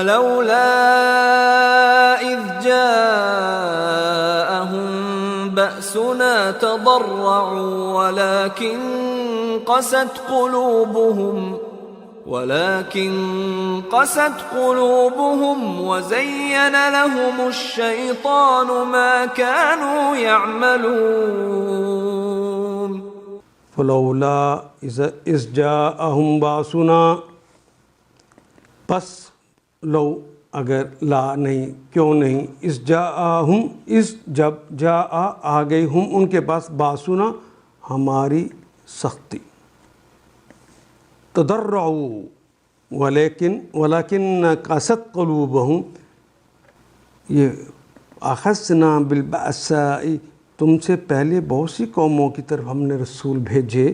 لولا إذ جاءهم بأسنا تضرعوا ولكن قست قلوبهم وزين لهم الشيطان ما كانوا يعملون فلولا إذ جاءهم بأسنا، پس لو اگر لا نہیں کیوں نہیں، اس جب آ گئی ہم ان کے پاس باسنا ہماری سختی، تضرعوا ولیکن قست قلوبہم، یہ اخذنا بالبأساء، تم سے پہلے بہت سی قوموں کی طرف ہم نے رسول بھیجے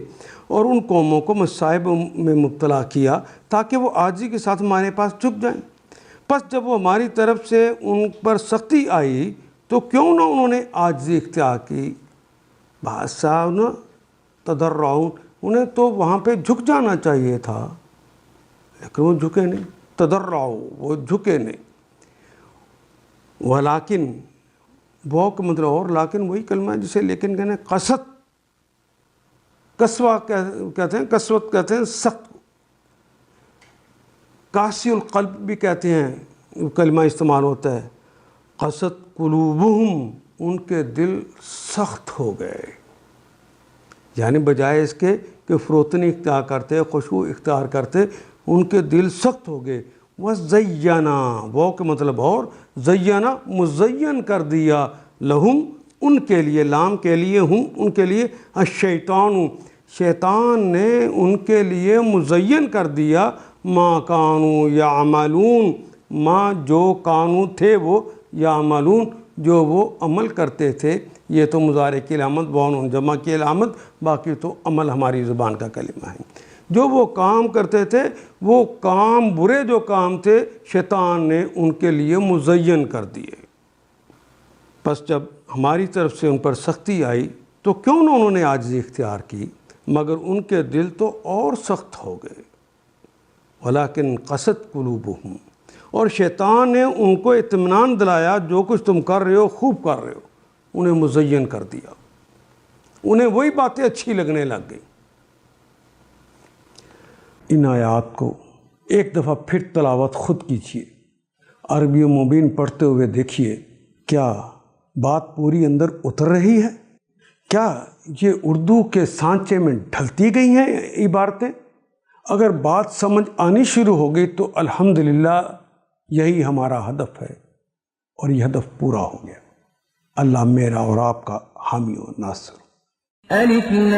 اور ان قوموں کو مصائب میں مبتلا کیا تاکہ وہ عاجزی کے ساتھ ہمارے پاس جھک جائیں، پس جب وہ ہماری طرف سے ان پر سختی آئی تو کیوں نہ انہوں نے عاجزی اختیار کی، بأساء تضرعون، انہیں تو وہاں پہ جھک جانا چاہیے تھا لیکن وہ جھکے نہیں، تضرعوا، وہ جھکے نہیں، ولیکن وہ کا مطلب اور لیکن وہی کلمہ ہے جسے لیکن کہنے قسوت کہتے ہیں سخت، قاسی القلب بھی کہتے ہیں، کلمہ استعمال ہوتا ہے، قست قلوبہم، ان کے دل سخت ہو گئے، یعنی بجائے اس کے کہ فروتنی اختیار کرتے، خشوع اختیار کرتے، ان کے دل سخت ہو گئے، وَزَيَّنَا، وہ کا مطلب اور، زینا مزین کر دیا، لہم ان کے لیے، لام کے لیے، ہم ان کے لیے، الشیطان، شیطان نے ان کے لیے مزین کر دیا، ما کانوا یعملون، ما جو کانو تھے وہ، یعملون جو وہ عمل کرتے تھے، یہ تو مضارع کی علامت، بون جمع کی علامت، باقی تو عمل ہماری زبان کا کلمہ ہے، جو وہ کام کرتے تھے، وہ کام برے جو کام تھے شیطان نے ان کے لیے مزین کر دیے، پس جب ہماری طرف سے ان پر سختی آئی تو کیوں نہ انہوں نے عاجزی اختیار کی، مگر ان کے دل تو اور سخت ہو گئے، ولیکن قست قلوبہم، اور شیطان نے ان کو اطمینان دلایا جو کچھ تم کر رہے ہو خوب کر رہے ہو، انہیں مزین کر دیا، انہیں وہی باتیں اچھی لگنے لگ گئیں۔ ان آیات کو ایک دفعہ پھر تلاوت خود کیجیے، عربی مبین پڑھتے ہوئے دیکھیے، کیا بات پوری اندر اتر رہی ہے؟ کیا یہ اردو کے سانچے میں ڈھلتی گئی ہیں عبارتیں؟ اگر بات سمجھ آنی شروع ہو گئی تو الحمدللہ یہی ہمارا ہدف ہے اور یہ ہدف پورا ہو گیا۔ اللہ میرا اور آپ کا حامی و ناصر۔ الف لام